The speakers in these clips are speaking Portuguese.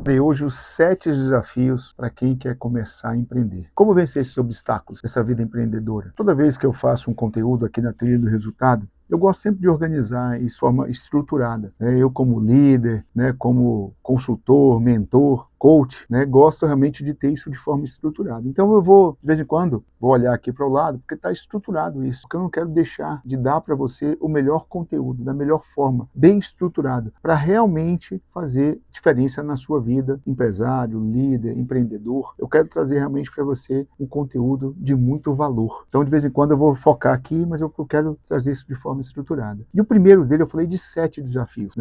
E hoje os 7 desafios para quem quer começar a empreender. Como vencer esses obstáculos dessa vida empreendedora? Toda vez que eu faço um conteúdo aqui na Trilha do Resultado, eu gosto sempre de organizar de forma estruturada. Eu como líder, como consultor, mentor, coach, gosto realmente de ter isso de forma estruturada. Então eu vou, de vez em quando, vou olhar aqui para o lado, porque está estruturado isso, porque eu não quero deixar de dar para você o melhor conteúdo, da melhor forma, bem estruturado, para realmente fazer diferença na sua vida, empresário, líder, empreendedor. Eu quero trazer realmente para você um conteúdo de muito valor. Então, de vez em quando eu vou focar aqui, mas eu quero trazer isso de forma estruturada. E o primeiro dele, eu falei de 7 desafios,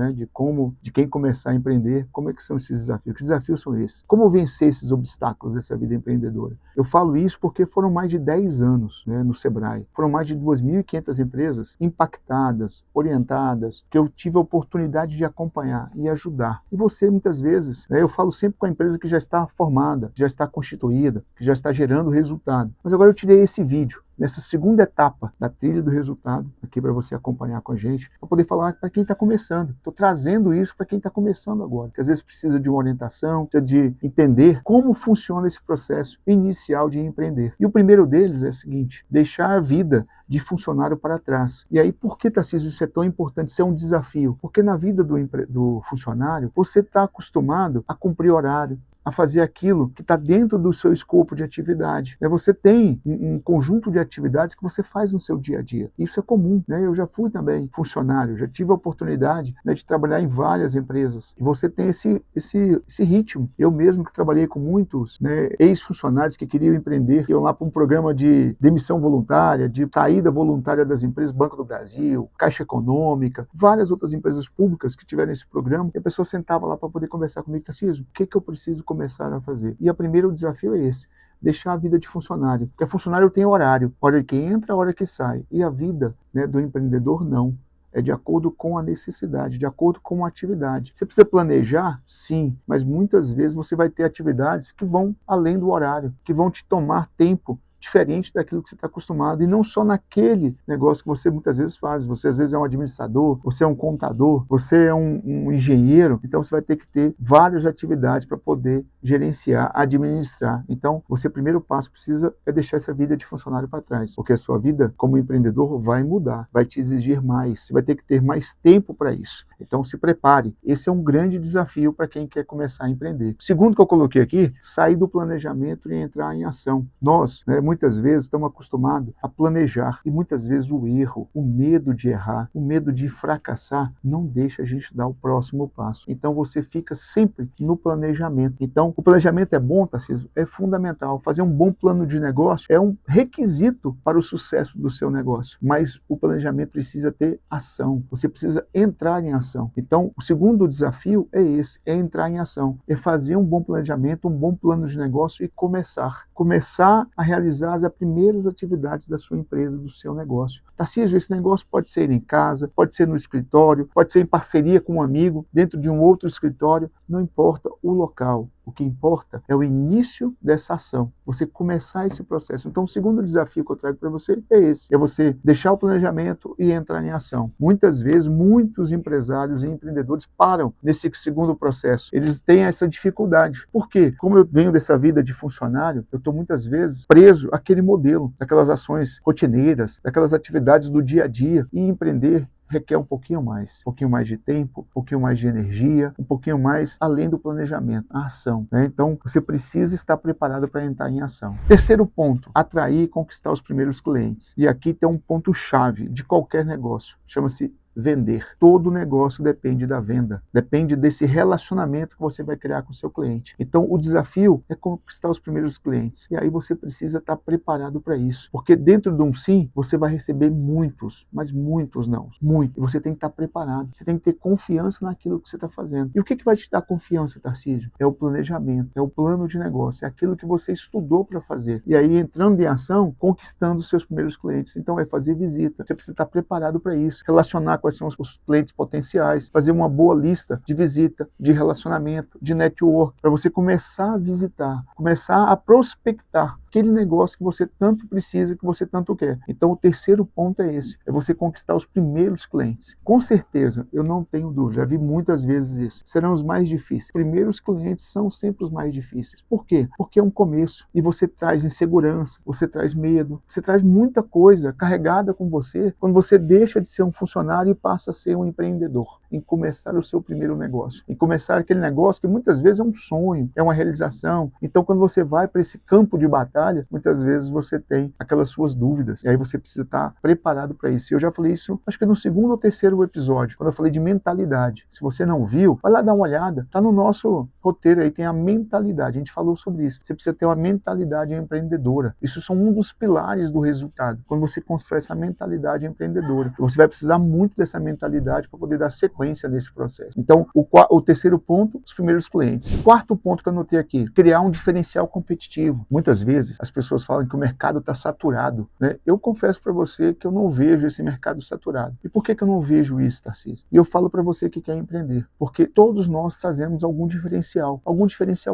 de quem começar a empreender, como é que são esses desafios? Que desafios são esses? Como vencer esses obstáculos dessa vida empreendedora? Eu falo isso porque foram mais de 10 anos no Sebrae. Foram mais de 2.500 empresas impactadas, orientadas, que eu tive a oportunidade de acompanhar e ajudar. E você, muitas vezes, eu falo sempre com a empresa que já está formada, que já está constituída, que já está gerando resultado. Mas agora eu tirei esse vídeo, nessa segunda etapa da Trilha do Resultado, aqui para você acompanhar com a gente, para poder falar para quem está começando. Estou trazendo isso para quem está começando agora, que às vezes precisa de uma orientação, precisa de entender como funciona esse processo inicial de empreender. E o primeiro deles é o seguinte: deixar a vida de funcionário para trás. E aí, por que, Tarcísio, isso é tão importante? Isso é um desafio. Porque na vida do funcionário, você está acostumado a cumprir horário, a fazer aquilo que está dentro do seu escopo de atividade. Você tem um conjunto de atividades que você faz no seu dia a dia. Isso é comum. Eu já fui também funcionário, já tive a oportunidade de trabalhar em várias empresas. E você tem esse ritmo. Eu mesmo que trabalhei com muitos ex-funcionários que queriam empreender, iam lá para um programa de demissão voluntária, de saída voluntária das empresas, Banco do Brasil, Caixa Econômica, várias outras empresas públicas que tiveram esse programa, e a pessoa sentava lá para poder conversar comigo: Tarcísio, o que eu preciso começar a fazer? E o primeiro desafio é esse: deixar a vida de funcionário. Porque funcionário tem horário, hora que entra, hora que sai. E a vida do empreendedor não. É de acordo com a necessidade, de acordo com a atividade. Você precisa planejar? Sim, mas muitas vezes você vai ter atividades que vão além do horário, que vão te tomar tempo diferente daquilo que você está acostumado, e não só naquele negócio que você muitas vezes faz. Você às vezes é um administrador, você é um contador, você é um engenheiro, então você vai ter que ter várias atividades para poder gerenciar, administrar. Então, você, primeiro passo precisa é deixar essa vida de funcionário para trás, porque a sua vida como empreendedor vai mudar, vai te exigir mais, você vai ter que ter mais tempo para isso. Então, se prepare. Esse é um grande desafio para quem quer começar a empreender. Segundo que eu coloquei aqui, sair do planejamento e entrar em ação. Nós, muitas vezes estamos acostumados a planejar, e muitas vezes o erro, o medo de errar, o medo de fracassar não deixa a gente dar o próximo passo. Então você fica sempre no planejamento. Então o planejamento é bom, Tarcísio? É fundamental. Fazer um bom plano de negócio é um requisito para o sucesso do seu negócio, mas o planejamento precisa ter ação. Você precisa entrar em ação. Então o segundo desafio é esse, é entrar em ação, é fazer um bom planejamento, um bom plano de negócio e começar a realizar as primeiras atividades da sua empresa, do seu negócio. Tarcísio, esse negócio pode ser em casa, pode ser no escritório, pode ser em parceria com um amigo, dentro de um outro escritório, não importa o local. O que importa é o início dessa ação, você começar esse processo. Então, o segundo desafio que eu trago para você é esse, é você deixar o planejamento e entrar em ação. Muitas vezes, muitos empresários e empreendedores param nesse segundo processo. Eles têm essa dificuldade. Por quê? Como eu venho dessa vida de funcionário, eu estou muitas vezes preso àquele modelo, daquelas ações rotineiras, daquelas atividades do dia a dia, e empreender requer um pouquinho mais de tempo, um pouquinho mais de energia, um pouquinho mais além do planejamento, a ação. Então, você precisa estar preparado para entrar em ação. Terceiro ponto, atrair e conquistar os primeiros clientes. E aqui tem um ponto-chave de qualquer negócio, chama-se vender. Todo negócio depende da venda, depende desse relacionamento que você vai criar com o seu cliente. Então, o desafio é conquistar os primeiros clientes. E aí você precisa estar preparado para isso. Porque dentro de um sim, você vai receber muitos, mas muitos não. Muito. E você tem que estar preparado. Você tem que ter confiança naquilo que você está fazendo. E o que vai te dar confiança, Tarcísio? É o planejamento, é o plano de negócio, é aquilo que você estudou para fazer. E aí, entrando em ação, conquistando os seus primeiros clientes. Então, é fazer visita. Você precisa estar preparado para isso. Relacionar quais são os clientes potenciais, fazer uma boa lista de visita, de relacionamento, de network, para você começar a visitar, começar a prospectar aquele negócio que você tanto precisa, que você tanto quer. Então o terceiro ponto é esse, é você conquistar os primeiros clientes. Com certeza, eu não tenho dúvida, já vi muitas vezes isso, serão os mais difíceis. Os primeiros clientes são sempre os mais difíceis. Por quê? Porque é um começo e você traz insegurança, você traz medo, você traz muita coisa carregada com você quando você deixa de ser um funcionário e passa a ser um empreendedor, em começar o seu primeiro negócio, em começar aquele negócio que muitas vezes é um sonho, é uma realização. Então quando você vai para esse campo de batalha, muitas vezes você tem aquelas suas dúvidas, e aí você precisa estar preparado para isso. E eu já falei isso, acho que no segundo ou terceiro episódio, quando eu falei de mentalidade. Se você não viu, vai lá dar uma olhada, tá no nosso roteiro aí, tem a mentalidade, a gente falou sobre isso. Você precisa ter uma mentalidade empreendedora. Isso são um dos pilares do resultado, quando você constrói essa mentalidade empreendedora. Você vai precisar muito dessa mentalidade para poder dar sequência nesse processo. Então, o terceiro ponto, os primeiros clientes. Quarto ponto que eu anotei aqui, criar um diferencial competitivo. Muitas vezes as pessoas falam que o mercado está saturado, né? Eu confesso para você que eu não vejo esse mercado saturado. E por que eu não vejo isso, Tarcísio? E eu falo para você que quer empreender, porque todos nós trazemos algum diferencial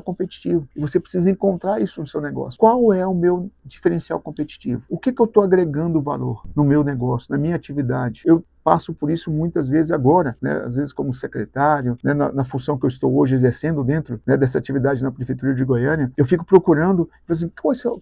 competitivo. E você precisa encontrar isso no seu negócio. Qual é o meu diferencial competitivo? O que eu estou agregando valor no meu negócio, na minha atividade? Eu passo por isso muitas vezes agora, né? Às vezes como secretário, né? na função que eu estou hoje exercendo dentro, né? dessa atividade na Prefeitura de Goiânia, eu fico procurando, assim,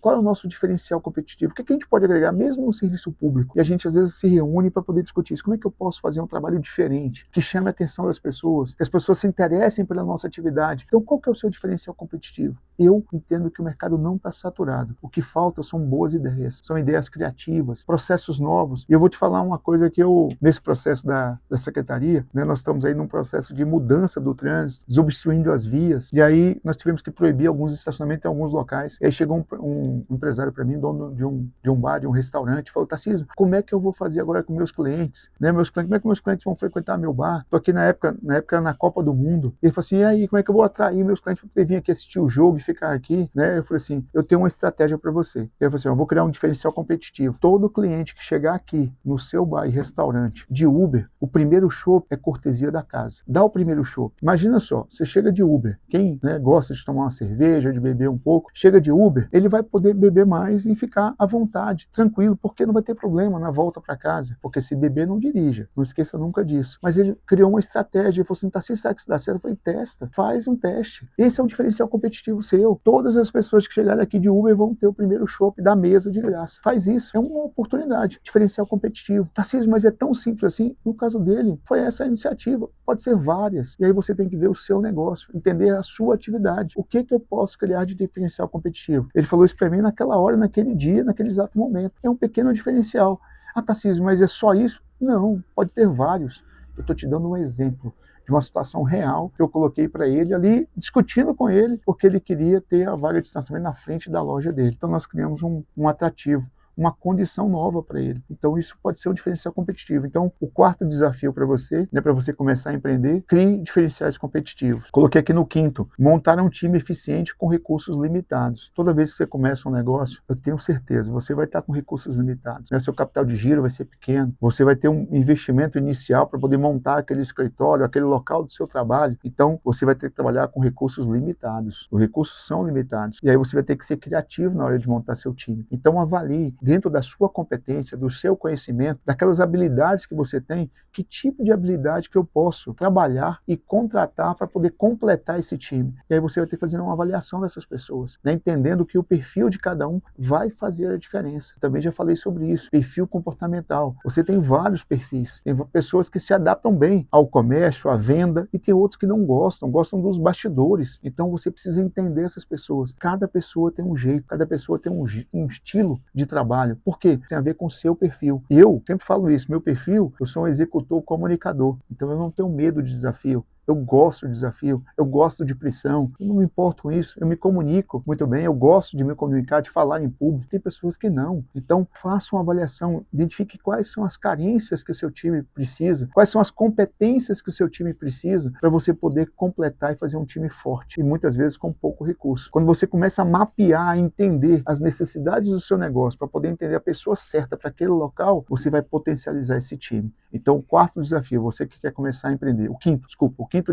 qual é o nosso diferencial competitivo? O que a gente pode agregar mesmo no serviço público? E a gente às vezes se reúne para poder discutir isso. Como é que eu posso fazer um trabalho diferente, que chame a atenção das pessoas, que as pessoas se interessem pela nossa atividade? Então qual que é o seu diferencial competitivo? Eu entendo que o mercado não está saturado. O que falta são boas ideias, são ideias criativas, processos novos. E eu vou te falar uma coisa que nesse processo da secretaria, né, nós estamos aí num processo de mudança do trânsito, desobstruindo as vias, e aí nós tivemos que proibir alguns estacionamentos em alguns locais. E aí chegou um empresário para mim, dono de um bar, de um restaurante, falou: Tarcísio, como é que eu vou fazer agora com meus clientes? Né, como é que meus clientes vão frequentar meu bar? Estou aqui na época era na Copa do Mundo. E ele falou assim: e aí, como é que eu vou atrair meus clientes para poder vir aqui assistir o jogo e ficar aqui? Né? Eu falei assim: eu tenho uma estratégia para você. Ele falou assim: eu vou criar um diferencial competitivo. Todo cliente que chegar aqui no seu bar e restaurante de Uber, o primeiro chopp é cortesia da casa. Dá o primeiro chopp. Imagina só, você chega de Uber. Quem, né, gosta de tomar uma cerveja, de beber um pouco, chega de Uber, ele vai poder beber mais e ficar à vontade, tranquilo, porque não vai ter problema na volta para casa. Porque se beber, não dirija. Não esqueça nunca disso. Mas ele criou uma estratégia. Ele falou assim: Tarcísio, será que isso dá certo? Eu falei: testa, faz um teste. Esse é um diferencial competitivo seu. Todas as pessoas que chegarem aqui de Uber vão ter o primeiro chopp da mesa de graça. Faz isso. É uma oportunidade. Diferencial competitivo. Tarcísio, mas é tão simples assim? No caso dele, foi essa a iniciativa. Pode ser várias. E aí você tem que ver o seu negócio, entender a sua atividade. O que eu posso criar de diferencial competitivo? Ele falou isso para mim naquela hora, naquele dia, naquele exato momento. É um pequeno diferencial. Ah, Tarcísio, mas é só isso? Não, pode ter vários. Eu estou te dando um exemplo de uma situação real que eu coloquei para ele ali, discutindo com ele, porque ele queria ter a vaga de estacionamento na frente da loja dele. Então nós criamos um atrativo, uma condição nova para ele. Então isso pode ser um diferencial competitivo. Então o quarto desafio para você, né, para você começar a empreender, crie diferenciais competitivos. Coloquei aqui no quinto: montar um time eficiente com recursos limitados. Toda vez que você começa um negócio, eu tenho certeza, você vai estar com recursos limitados, né? Seu capital de giro vai ser pequeno, você vai ter um investimento inicial para poder montar aquele escritório, aquele local do seu trabalho. Então você vai ter que trabalhar com recursos limitados. Os recursos são limitados. E aí você vai ter que ser criativo na hora de montar seu time. Então avalie, dentro da sua competência, do seu conhecimento, daquelas habilidades que você tem, que tipo de habilidade que eu posso trabalhar e contratar para poder completar esse time. E aí você vai ter que fazer uma avaliação dessas pessoas, né? Entendendo que o perfil de cada um vai fazer a diferença. Também já falei sobre isso, perfil comportamental. Você tem vários perfis. Tem pessoas que se adaptam bem ao comércio, à venda, e tem outros que não gostam dos bastidores. Então você precisa entender essas pessoas. Cada pessoa tem um jeito, cada pessoa tem um estilo de trabalho. Por quê? Tem a ver com o seu perfil. Eu sempre falo isso, meu perfil, eu sou um executor comunicador. Então eu não tenho medo de desafio. Eu gosto de desafio, eu gosto de pressão, eu não me importo com isso, eu me comunico muito bem, eu gosto de me comunicar, de falar em público. Tem pessoas que não. Então, faça uma avaliação, identifique quais são as carências que o seu time precisa, quais são as competências que o seu time precisa para você poder completar e fazer um time forte, e muitas vezes com pouco recurso. Quando você começa a mapear, entender as necessidades do seu negócio, para poder entender a pessoa certa para aquele local, você vai potencializar esse time. Então, o quarto desafio, você que quer começar a empreender, o quinto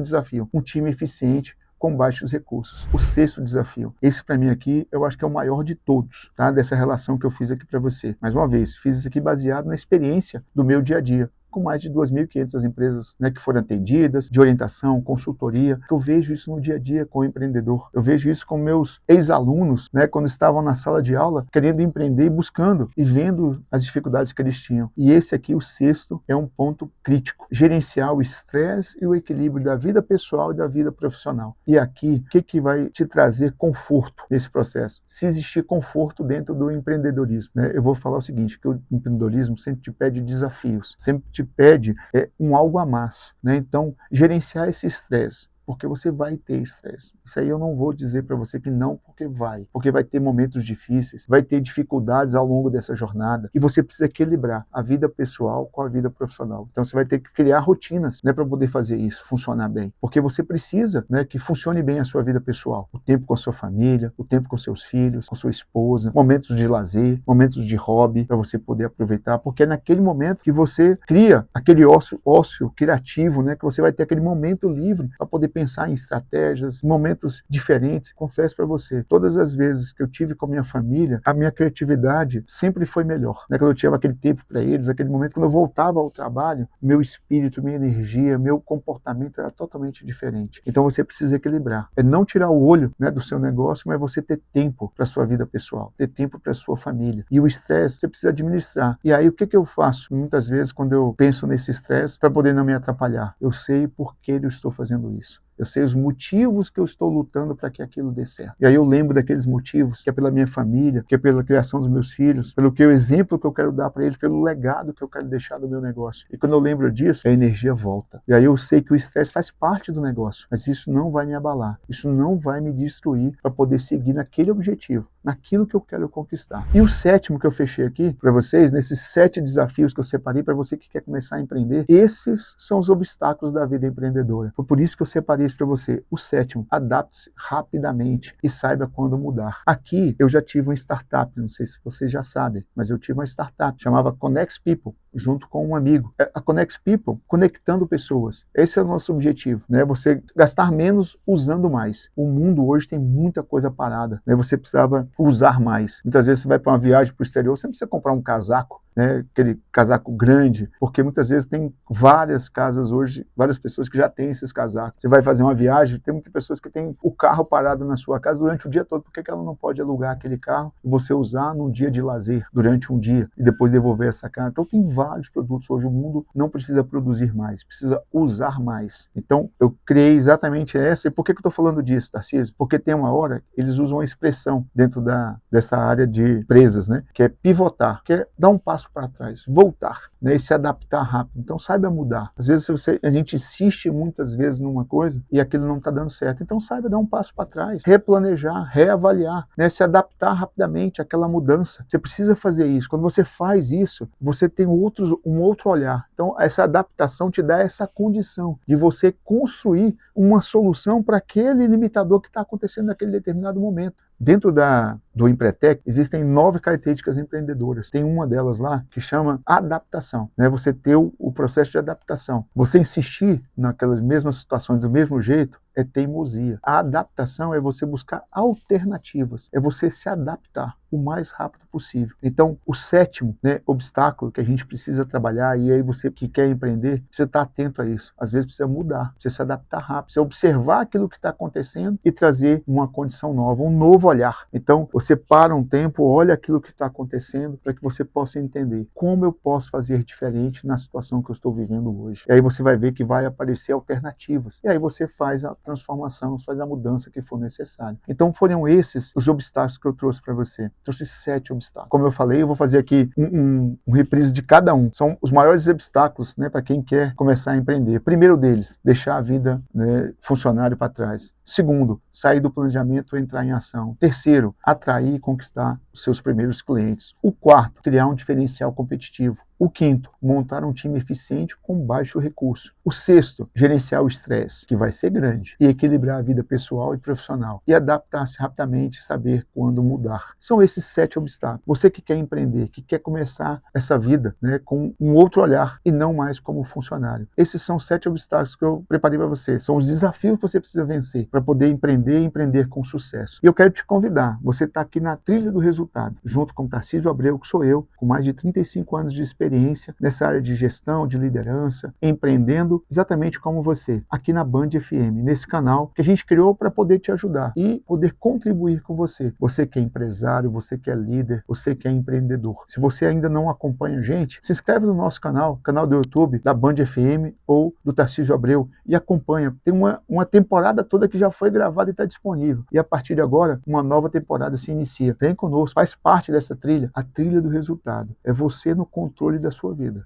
desafio, um time eficiente com baixos recursos. O sexto desafio. Esse para mim aqui, eu acho que é o maior de todos, tá? Dessa relação que eu fiz aqui para você. Mais uma vez, fiz isso aqui baseado na experiência do meu dia a dia, com mais de 2.500 empresas, né, que foram atendidas, de orientação, consultoria. Eu vejo isso no dia a dia com o empreendedor. Eu vejo isso com meus ex-alunos, né, quando estavam na sala de aula, querendo empreender e buscando e vendo as dificuldades que eles tinham. E esse aqui, o sexto, é um ponto crítico. Gerenciar o estresse e o equilíbrio da vida pessoal e da vida profissional. E aqui, o que vai te trazer conforto nesse processo? Se existir conforto dentro do empreendedorismo, né? Eu vou falar o seguinte, que o empreendedorismo sempre te pede desafios, sempre te pede um algo a mais, né? Então, gerenciar esse estresse, porque você vai ter estresse. Isso aí eu não vou dizer para você que não, porque vai ter momentos difíceis, vai ter dificuldades ao longo dessa jornada, e você precisa equilibrar a vida pessoal com a vida profissional. Então você vai ter que criar rotinas, né, para poder fazer isso funcionar bem, porque você precisa, né, que funcione bem a sua vida pessoal, o tempo com a sua família, o tempo com seus filhos, com sua esposa, momentos de lazer, momentos de hobby, para você poder aproveitar, porque é naquele momento que você cria aquele ócio criativo, né, que você vai ter aquele momento livre para poder pensar em estratégias, momentos diferentes. Confesso para você, todas as vezes que eu tive com a minha família, a minha criatividade sempre foi melhor, né? Quando eu tinha aquele tempo para eles, aquele momento, quando eu voltava ao trabalho, meu espírito, minha energia, meu comportamento era totalmente diferente. Então você precisa equilibrar. É não tirar o olho, né, do seu negócio, mas você ter tempo para sua vida pessoal, ter tempo para sua família. E o estresse você precisa administrar. E aí o que eu faço? Muitas vezes quando eu penso nesse estresse, para poder não me atrapalhar, eu sei por que eu estou fazendo isso. Eu sei os motivos que eu estou lutando para que aquilo dê certo. E aí eu lembro daqueles motivos, que é pela minha família, que é pela criação dos meus filhos, pelo que o exemplo que eu quero dar para eles, pelo legado que eu quero deixar do meu negócio. E quando eu lembro disso, a energia volta. E aí eu sei que o estresse faz parte do negócio, mas isso não vai me abalar, isso não vai me destruir para poder seguir naquele objetivo, naquilo que eu quero conquistar. E o sétimo que eu fechei aqui para vocês, nesses 7 desafios que eu separei para você que quer começar a empreender, esses são os obstáculos da vida empreendedora. Foi por isso que eu separei isso para você. O sétimo, adapte-se rapidamente e saiba quando mudar. Aqui eu já tive uma startup, não sei se você já sabe, mas eu tive uma startup, chamava Connect People, junto com um amigo. A Connect People, conectando pessoas. Esse é o nosso objetivo, né? Você gastar menos usando mais. O mundo hoje tem muita coisa parada, né? Você precisava usar mais. Muitas vezes você vai para uma viagem para o exterior, você não precisa comprar um casaco, né, aquele casaco grande, porque muitas vezes tem várias casas hoje, várias pessoas que já têm esses casacos. Você vai fazer uma viagem, tem muitas pessoas que têm o carro parado na sua casa durante o dia todo. Por que ela não pode alugar aquele carro e você usar num dia de lazer, durante um dia, e depois devolver essa casa? Então tem vários produtos hoje. O mundo não precisa produzir mais, precisa usar mais. Então eu criei exatamente essa. E por que eu estou falando disso, Tarcísio? Porque tem uma hora, eles usam uma expressão dentro dessa área de empresas, né, que é pivotar, que é dar um passo para trás, voltar, né, e se adaptar rápido. Então saiba mudar. Às vezes a gente insiste muitas vezes numa coisa e aquilo não está dando certo. Então saiba dar um passo para trás, replanejar, reavaliar, né, se adaptar rapidamente àquela mudança. Você precisa fazer isso. Quando você faz isso, você tem um outro olhar. Então essa adaptação te dá essa condição de você construir uma solução para aquele limitador que está acontecendo naquele determinado momento. Dentro do Empretec, existem 9 características empreendedoras. Tem uma delas lá que chama adaptação, né? Você ter o processo de adaptação. Você insistir naquelas mesmas situações do mesmo jeito é teimosia. A adaptação é você buscar alternativas, é você se adaptar o mais rápido possível. Então, o sétimo, né, obstáculo que a gente precisa trabalhar, e aí você que quer empreender, precisa estar atento a isso. Às vezes precisa mudar, precisa se adaptar rápido, precisa observar aquilo que está acontecendo e trazer uma condição nova, um novo olhar. Então, você para um tempo, olha aquilo que está acontecendo para que você possa entender como eu posso fazer diferente na situação que eu estou vivendo hoje. E aí você vai ver que vai aparecer alternativas. E aí você faz a transformação, faz a mudança que for necessária. Então foram esses os obstáculos que eu trouxe para você. Trouxe 7 obstáculos. Como eu falei, eu vou fazer aqui um reprise de cada um. São os maiores obstáculos, né, para quem quer começar a empreender. Primeiro deles, deixar a vida, né, funcionário para trás. Segundo, sair do planejamento e entrar em ação. Terceiro, atrair e conquistar os seus primeiros clientes. O quarto, criar um diferencial competitivo. O quinto, montar um time eficiente com baixo recurso. O sexto, gerenciar o estresse, que vai ser grande, e equilibrar a vida pessoal e profissional, e adaptar-se rapidamente e saber quando mudar. São esses 7 obstáculos. Você que quer empreender, que quer começar essa vida, né, com um outro olhar e não mais como funcionário. Esses são 7 obstáculos que eu preparei para você. São os desafios que você precisa vencer para poder empreender e empreender com sucesso. E eu quero te convidar. Você está aqui na trilha do resultado, junto com Tarcísio Abreu, que sou eu, com mais de 35 anos de experiência nessa área de gestão, de liderança, empreendendo exatamente como você, aqui na Band FM, nesse canal que a gente criou para poder te ajudar e poder contribuir com você. Você que é empresário, você que é líder, você que é empreendedor. Se você ainda não acompanha a gente, se inscreve no nosso canal do YouTube, da Band FM ou do Tarcísio Abreu e acompanha. Tem uma temporada toda que já foi gravada e está disponível. E a partir de agora, uma nova temporada se inicia. Vem conosco, faz parte dessa trilha, a trilha do resultado. É você no controle da sua vida.